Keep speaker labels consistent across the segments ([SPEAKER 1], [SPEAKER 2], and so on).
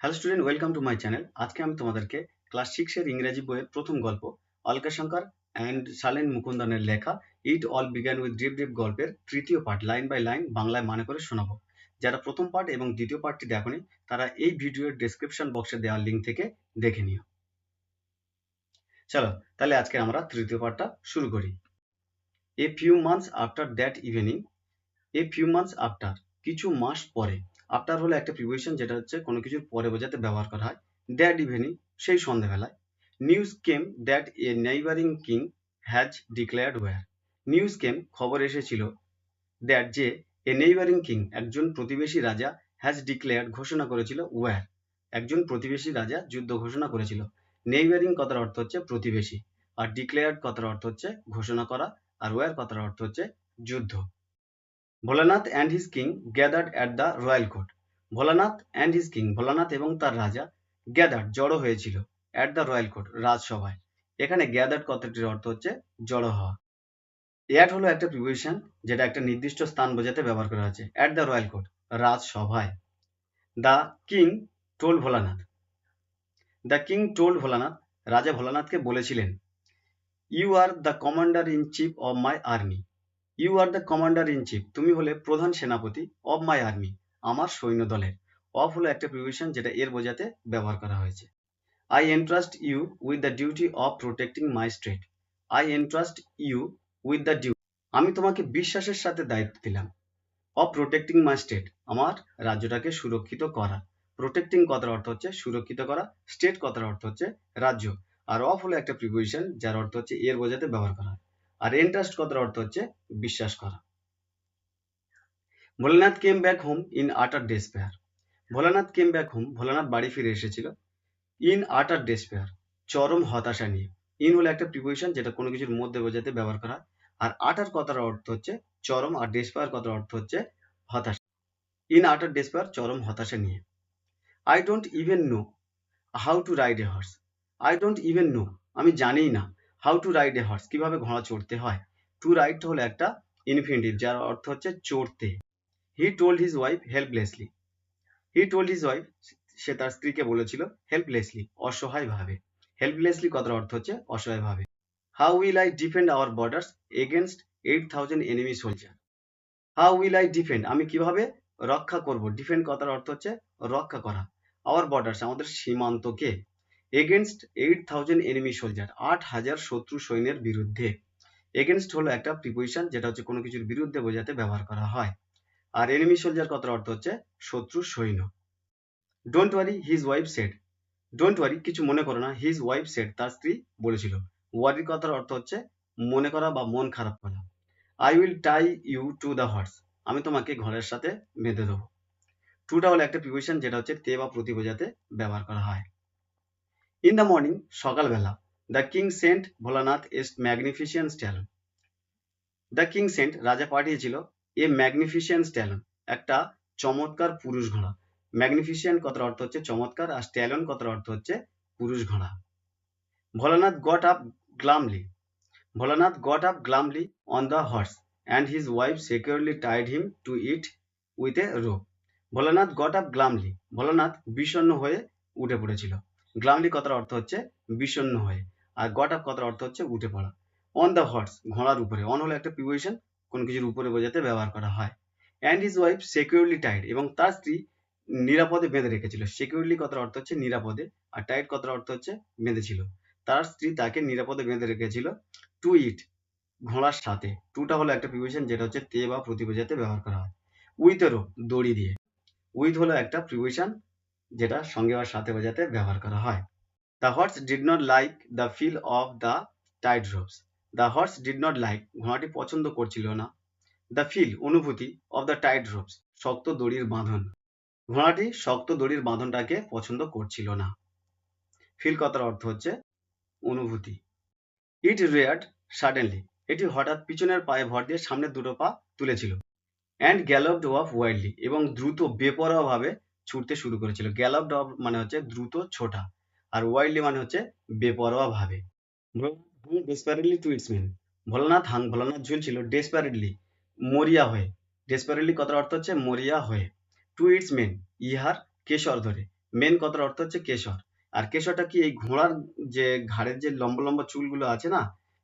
[SPEAKER 1] Hello student, welcome to my channel. আজকে আমি তোমাদেরকে ক্লাস 6 এর ইংরেজি বইয়ের প্রথম গল্প অলকাশঙ্কর অ্যান্ড শালীন মুকুন্দনের লেখা it all began with drip drip গল্পের তৃতীয় পার্ট লাইন বাই লাইন বাংলায় মানে করে শোনাবো। যারা প্রথম পার্ট এবং দ্বিতীয় পার্টটি দেখোনি তারা এই ভিডিওর ডেসক্রিপশন বক্সে দেওয়া লিঙ্ক থেকে দেখে নিও। চলো তাহলে আজকে আমরা তৃতীয় পার্টটা শুরু করি। A few months after that evening, a few months after কিছু মাস পরে, আফটার হলো একটা প্রিপোজিশন যেটা হচ্ছে কোনো কিছুর পরে বোঝাতে ব্যবহার করা হয়। দ্যাট ইভিনিং সেই সন্ধ্যাবেলায়, news came that a neighbouring king has declared war, news came খবর এসেছিল, দ্যাট যে এ নেইবারিং কিং একজন প্রতিবেশী রাজা হ্যাজ ডিক্লেয়ার্ড ঘোষণা করেছিল, ওয়ার একজন প্রতিবেশী রাজা যুদ্ধ ঘোষণা করেছিল। নেইবারিং কথার অর্থ হচ্ছে প্রতিবেশী, আর ডিক্লেয়ার্ড কথার অর্থ হচ্ছে ঘোষণা করা, আর ওয়ার কথার অর্থ হচ্ছে যুদ্ধ। Bholanath and his king gathered at the royal court, Bholanath and his king Bholanath এবং তার রাজা গ্যাদার্ড জড়ো হয়েছিল, অ্যাট দ্য রয়্যাল কোর্ট রাজসভায়। এখানে গ্যাদার্ড কথাটির অর্থ হচ্ছে জড়ো হওয়া। অ্যাট হলো একটা প্রিপোজিশন যেটা একটা নির্দিষ্ট স্থান বোঝাতে ব্যবহার করা হয়েছে, অ্যাট দ্য রয়্যাল কোর্ট রাজসভায়। The king told Bholanath, the king told Bholanath রাজা ভোলানাথকে বলেছিলেন, you are the commander in chief of my army, you are the commander in chief তুমি হলে প্রধান সেনাপতি, অব মাই আর্মি আমার সৈন্য দলের। অফ হলো একটা প্রিপোজিশন যেটা এর বোঝাতে ব্যবহার করা হয়েছে। I entrust you with the duty of protecting my state, I entrust you with the duty আমি তোমাকে বিশ্বাসের সাথে দায়িত্ব দিলাম, অফ প্রোটেক্টিং মাই স্টেট আমার রাজ্যটাকে সুরক্ষিত করা। প্রোটেক্টিং কথার অর্থ হচ্ছে সুরক্ষিত করা, স্টেট কথার অর্থ হচ্ছে রাজ্য, আর অফ হলো একটা প্রিপোজিশন যার অর্থ হচ্ছে এর বোঝাতে ব্যবহার করা। আর এন্ট্রাস্ট কথার অর্থ হচ্ছে বিশ্বাস করা। Bholanath came back home in utter despair, Bholanath came back home Bholanath বাড়ি ফিরে এসেছিল, ইন আটার ডেসপেয়ার চরম হতাশা নিয়ে। ইন হলো একটা প্রিপোজিশন যেটা কোনো কিছুর মধ্যে বোঝাতে ব্যবহার করা, আর আটার কথার অর্থ হচ্ছে চরম, আর ডেসপেয়ার কথার অর্থ হচ্ছে হতাশা। ইন আটার ডেসপেয়ার চরম হতাশা নিয়ে। I don't even know how to ride A horse, I don't even know আমি জানিই না, how to ride A horse কিভাবে ঘোড়া চড়তে হয়। টু রাইড হলো একটা ইনফিনিটিভ যার অর্থ হচ্ছে চড়তে। He told his wife helplessly, he told his wife সে তার স্ত্রীকে বলেছিল, হেল্পলেসলি অসহায় ভাবে। হেল্পলেসলি কথার অর্থ হচ্ছে অসহায় ভাবে। How will I defend our borders against 8,000 enemy soldier, how will I defend আমি কিভাবে রক্ষা করব, ডিফেন্ড কথার অর্থ হচ্ছে রক্ষা করা, আওয়ার বর্ডার্স আমাদের সীমান্তকে, এগেনস্ট 8,000 এনিমি সোলজার 8,000 শত্রু সৈন্যের বিরুদ্ধে। এগেনস্ট হলো একটা প্রিপোজিশন যেটা হচ্ছে কোনো কিছুর বিরুদ্ধে বোঝাতে ব্যবহার করা হয়, আর এনিমি সোলজার কথার অর্থ হচ্ছে শত্রু সৈন্য। Don't worry his wife said, don't worry কিছু মনে করো না, হিজ ওয়াইফ সেড তার স্ত্রী বলেছিল। ওয়ারি কথার অর্থ হচ্ছে মনে করা বা মন খারাপ করা। I will tie you to the horse আমি তোমাকে ঘোড়ার সাথে বেঁধে দেবো। টুটা হলো একটা প্রিপোজিশন যেটা হচ্ছে তে বা প্রতি বোঝাতে ব্যবহার করা হয়। ইন দ্য মর্নিং সকালবেলা, the king sent Bholanath a magnificent stallion, the king sent রাজা পাঠিয়েছিল, এ ম্যাগনিফিসিয়েন্ট স্ট্যালন একটা চমৎকার পুরুষ ঘোড়া। ম্যাগনিফিসিয়েন্ট কথার অর্থ হচ্ছে চমৎকার, আর স্ট্যালন কথার অর্থ হচ্ছে পুরুষ ঘোড়া। Bholanath got up glumly, Bholanath got up glumly on the horse and his wife securely tied him to it with a rope. Bholanath got up glumly Bholanath বিষণ্ণ হয়ে উঠে পড়েছিল। গ্লামলি কথার অর্থ হচ্ছে বিষণ্ণ হয়ে, আর গট আপ কথার অর্থ হচ্ছে উঠে পড়া। অন দ্য হর্স ঘোড়ার উপরে, অন হলো একটা প্রিপোজিশন কোনো কিছুর উপরে বোঝাতে ব্যবহার করা হয়। And his wife securely tied এবং তার স্ত্রী নিরাপদে বেঁধে রেখেছিল। সিকিউরলি কথার অর্থ হচ্ছে নিরাপদে, আর টাইড কথার অর্থ হচ্ছে বেঁধেছিল। তার স্ত্রী তাকে নিরাপদে বেঁধে রেখেছিল, টু ইট ঘোড়ার সাথে। টুটা হলো একটা প্রিপোজিশন যেটা হচ্ছে তে বা প্রতি বোঝাতে ব্যবহার করা হয়। উইথ এ রোপ দড়ি দিয়ে, উইথ হলো একটা প্রিপোজিশন যেটা সঙ্গে বা সাথে বোঝাতে ব্যবহার করা হয়। The horse did not like the feel of the tied ropes, the horse did not like ঘোড়াটি পছন্দ করছিল না, দ্য ফিল অনুভূতি, অফ দ্য টাইড রোপস শক্ত দড়ির বাঁধন। ঘোড়াটি শক্ত দড়ির বাঁধনটাকে পছন্দ করছিল না। ফিল কথার অর্থ হচ্ছে অনুভূতি। ইট রিয়ার্ড সাডেনলি এটি হঠাৎ পিছনের পায়ে ভর দিয়ে সামনের দুটো পা তুলেছিল। অ্যান্ড গ্যালপড অফ ওয়াইল্ডলি এবং দ্রুত বেপরোয়া ভাবে ছুটতে শুরু করেছিল। গ্যালপড অফ মানে হচ্ছে দ্রুত ছোটা, আর ওয়াইল্ডলি মানে হচ্ছে বেপরোয়া ভাবে। Desperately to its mane Bholanath ঝুলছিল ডেসপারেটলি মরিয়া হয়ে। ডেসপারেটলি কথার অর্থ হচ্ছে মরিয়া হয়ে। টু ইটস মেন ইহার কেশর ধরে, মেন কথার অর্থ হচ্ছে কেশর। আর কেশরটা কি, এই ঘোড়ার যে ঘাড়ের যে লম্বা লম্বা চুলগুলো আছে না,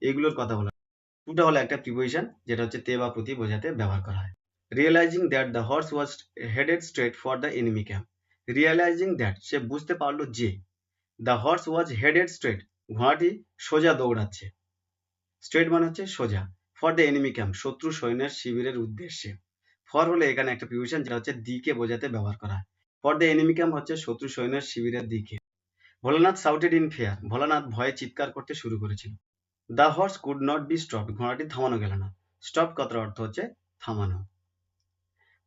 [SPEAKER 1] এইগুলোর কথা বলা। টুটা হলো একটা প্রিপোজিশন যেটা হচ্ছে তে বা প্রতি বোঝাতে ব্যবহার করা হয়। Realising that the horse was headed straight for the enemy camp. Realising that, সে বুঝতে পারলো যে, the horse was headed straight, ঘোড়াটি সোজা দৌড়াচ্ছে। স্ট্রেট মানে হচ্ছে সোজা, ফর দ্য এনিমি ক্যাম্প, শত্রু সৈন্যের শিবিরের উদ্দেশ্যে। ফর হলে এখানে একটা প্রিপোজিশন যেটা হচ্ছে দিকে বোঝাতে ব্যবহার করা হয়। ফর দ্য এনিমি ক্যাম্প হচ্ছে শত্রু সৈন্যের শিবিরের দিকে। Bholanath shouted in fear, Bholanath ভয়ে চিৎকার করতে শুরু করেছিল। The horse could not be stopped, ঘোড়াটি থামানো গেল না। স্টপ কথার অর্থ হচ্ছে থামানো।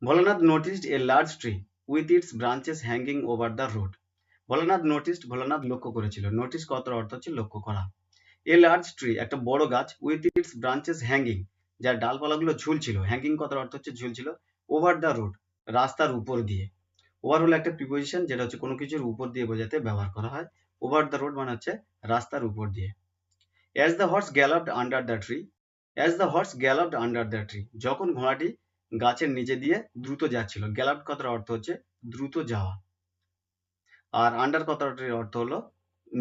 [SPEAKER 1] Bholanath noticed a large tree with its branches hanging over the road. Bholanath noticed, Bholanath লক্ষ্য করেছিল। নোটিস কথার অর্থ হচ্ছে লক্ষ্য করা। এ লার্জ ট্রি, একটা বড় গাছ, উইথ ইটস ব্রাঞ্চেস হ্যাঙ্গিং, যার ডালপালাগুলো ঝুলছিল। হ্যাঙ্গিং কথার অর্থ হচ্ছে ঝুলছিল। ওভার দ্য রোড, রাস্তার উপর দিয়ে। ওভার হলো একটা প্রিপোজিশন যেটা হচ্ছে কোনো কিছুর উপর দিয়ে বোঝাতে ব্যবহার করা হয়। ওভার দ্য রোড মানে হচ্ছে রাস্তার উপর দিয়ে। As the horse galloped under the tree, as the horse galloped under the tree, যখন ঘোড়াটি গাছের নিচে দিয়ে দ্রুত যাচ্ছিল। গ্যালপড কথার অর্থ হচ্ছে দ্রুত যাওয়া, আর আন্ডার কথাটির অর্থ হলো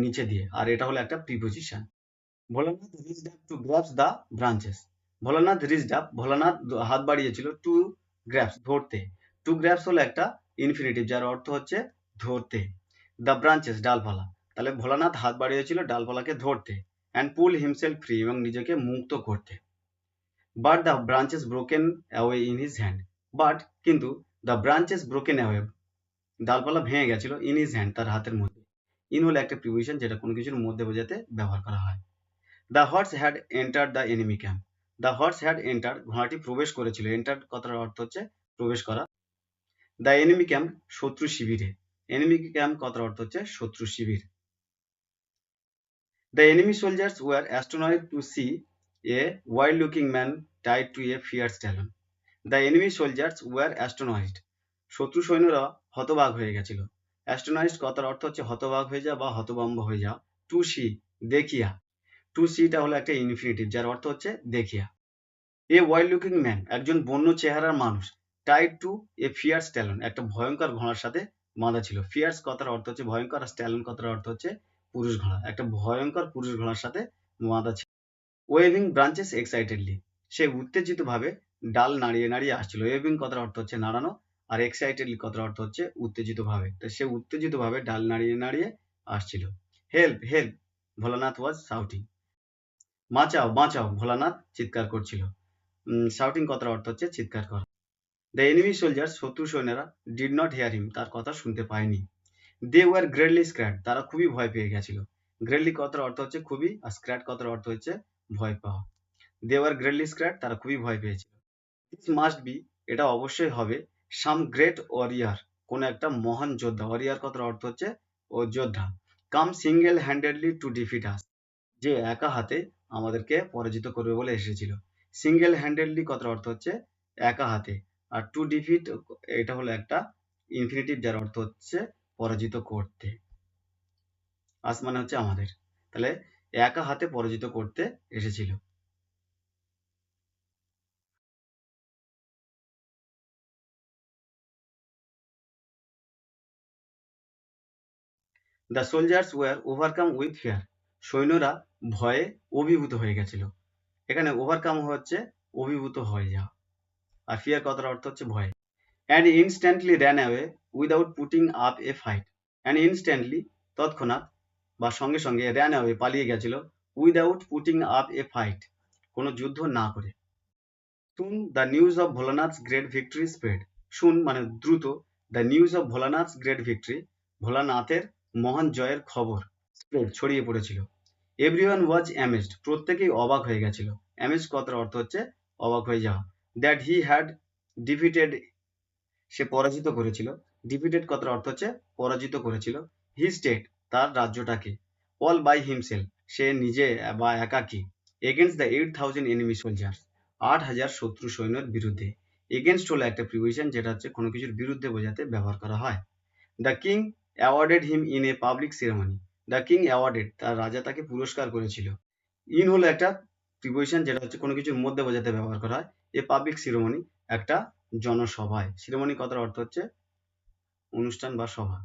[SPEAKER 1] নিচে দিয়ে, আর এটা হলো একটা preposition. Bholanath reached up to গ্র্যাবস the branches. Bholanath reached up, Bholanath হাত বাড়িয়েছিল, টু গ্র্যাবস ধরতে। টু গ্র্যাবস হলো একটা ইনফিনিটিভ যার অর্থ হচ্ছে ধরতে। দ্য ব্রাঞ্চেস ডালপালা, তাহলে ভোলানাথ হাত বাড়িয়েছিল ডালপালাকে ধরতে। অ্যান্ড পুল হিমসেলফ ফ্রি, এবং নিজেকে মুক্ত করতে। But the branches broken away in his hand, but কিন্তু, দ্য ব্রাঞ্চেস ব্রোকেন অ্যাওয়ে, ডালপালা ভেঙে গেছিল, ইন হিজ হ্যান্ড তার হাতের মধ্যে। ইন হলো একটা প্রিপোজিশন যেটা কোনো কিছুর মধ্যে বোঝাতে ব্যবহার করা হয়। The horse had entered the enemy camp. The horse had entered, ঘোড়াটি প্রবেশ করেছিল। এন্টার্ড কথার অর্থ হচ্ছে প্রবেশ করা। দ্য এনিমি ক্যাম্প, শত্রু শিবিরে। এনিমি ক্যাম্প কথার অর্থ হচ্ছে শত্রু শিবির। The enemy soldiers were astonished to see a wild looking man tied to a fierce stallion. The enemy soldiers were astonished, শত্রু সৈন্যরা হতবাক হয়ে গেছিল। অ্যাস্টোনাইজড কথার অর্থ হচ্ছে হতবাক হয়ে যাওয়া বা হতভম্ব হয়ে যাওয়া। টু সি, দেখিয়া। টু সিটা হলো একটা ইনফিনিটিভ যার অর্থ হচ্ছে দেখিয়া। এ ওয়াইল্ড লুকিং ম্যান, একজন বন্য চেহারার মানুষ। Tide to a fierce Talon, একটা ভয়ঙ্কর ঘোড়ার সাথে বাঁধা ছিল। ফিয়ার্স কথার অর্থ হচ্ছে ভয়ঙ্কর, আর স্ট্যালন কথার অর্থ হচ্ছে পুরুষ ঘোড়া। একটা ভয়ঙ্কর পুরুষ ঘোড়ার সাথে বাঁধা ছিল। ওয়েভিং ব্রাঞ্চেস এক্সাইটেডলি, সে উত্তেজিত ভাবে ডাল নাড়িয়ে নাড়িয়ে আসছিল। ওয়েভিং কথার অর্থ হচ্ছে নাড়ানো, আর এক্সাইটেডলি কথার অর্থ হচ্ছে উত্তেজিত ভাবে। তো সে উত্তেজিত ভাবে ডাল নাড়িয়ে নাড়িয়ে আসছিল। হেল্প হেল্প, ভোলানাথ ওয়াজ শাউটিং। বাঁচাও বাঁচাও, ভোলানাথ চিৎকার করছিল। শাউটিং কথার অর্থ হচ্ছে চিৎকার করা। দ্য এনিমি সোলজার, শত্রু সৈন্যরা, ডিড নট হেয়ার হিম, তার কথা শুনতে পায়নি। দে ওয়ার গ্রেটলি স্ক্র্যাড, তারা খুবই ভয় পেয়ে গেছিল। গ্রেটলি কথার অর্থ হচ্ছে খুবই, আর স্ক্র্যাড কথার অর্থ হচ্ছে ভয় পাওয়া। দে ওয়ার গ্রেটলি স্ক্র্যাড, তারা খুবই ভয় পেয়েছিল। দিস মাস্ট বি, এটা অবশ্যই হবে, সাম গ্রেট ওয়ারিয়ার, কোন একটা মহান যোদ্ধা। ওয়ারিয়ার কথার অর্থ হচ্ছে ও যোদ্ধা। কাম সিঙ্গেল হ্যান্ডেডলি টু ডিফিট আস, যে একা হাতে আমাদেরকে পরাজিত করবে বলে এসেছিল। সিঙ্গেল হ্যান্ডেডলি কথার অর্থ হচ্ছে একা হাতে, আর টু ডিফিট এটা হলো একটা ইনফিনিটিভ যার অর্থ হচ্ছে পরাজিত করতে। আস মানে হচ্ছে আমাদের, তাহলে একা হাতে পরাজিত করতে এসেছিল। The soldiers were overcome with fear, সৈন্যরা ভয়ে অভিভূত হয়ে গেছিল। এখানে ওভারকাম হচ্ছে অভিভূত হয়ে যাওয়া, আর ফিয়ার কথার অর্থ হচ্ছে ভয়। And instantly ran away without putting up a fight. And instantly, তৎক্ষণাৎ বা সঙ্গে সঙ্গে, র্যান অ্যাওয়ে পালিয়ে গেছিল, without putting up a fight কোনো যুদ্ধ না করে। Soon the news of Bholanath's great victory spread, soon মানে দ্রুত, the news of Bholanath's great victory, ভোলানাথের মহান জয়ের খবর, স্প্রেড ছড়িয়ে পড়েছিল। এভরিওয়ান ওয়াজ অ্যামেজড, প্রত্যেকেই অবাক হয়ে গেছিল। অ্যামেজড কথার অর্থ হচ্ছে অবাক হয়ে যাওয়া। দ্যাট হি হ্যাড ডিফিটেড, সে পরাজিত করেছিল। ডিফিটেড কথার অর্থ হচ্ছে পরাজিত করেছিল। হি স্টেট, তার রাজ্যটাকে। অল বাই হিমসেলফ, সে নিজে বা একাকী। এগেনস্ট দ্য 8,000 এনিমি সোলজার্স, 8,000 শত্রু সৈন্যের বিরুদ্ধে। এগেনস্ট হলো একটা প্রিপোজিশন যেটা হচ্ছে কোনো কিছুর বিরুদ্ধে বোঝাতে ব্যবহার করা হয়। The king awarded him in a public ceremony, the king awarded, তার রাজা তাকে পুরস্কার করেছিল। ইন হলো একটা প্রিপোজিশন যেটা হচ্ছে কোনো কিছুর মধ্যে বোঝাতে ব্যবহার করা হয়। এ পাবলিক সেরেমনি, একটা জনসভায়। সেরেমনি কথার অর্থ হচ্ছে অনুষ্ঠান বা সভা।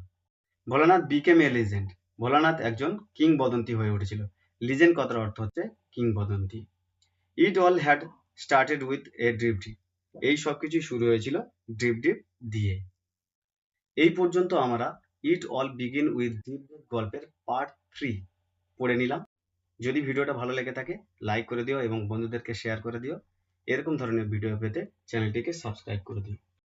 [SPEAKER 1] ভোলানাথ বিকেম এ লিজেন্ড। ভোলানাথ একজন কিংবদন্তি হয়ে উঠেছিল। লিজেন্ড কথার অর্থ হচ্ছে কিংবদন্তি। It all had started with a drip drip. এই সব কিছুই শুরু হয়েছিল ড্রিপ ড্রিপ দিয়ে। এই পর্যন্ত আমরা it all begin with drip drip গল্পের পার্ট 3 পড়ে নিলাম। যদি ভিডিওটা ভালো লেগে থাকে লাইক করে দিও এবং বন্ধুদেরকে শেয়ার করে দিও। এরকম ধরনের ভিডিও পেতে চ্যানেলটিকে সাবস্ক্রাইব করে দিও।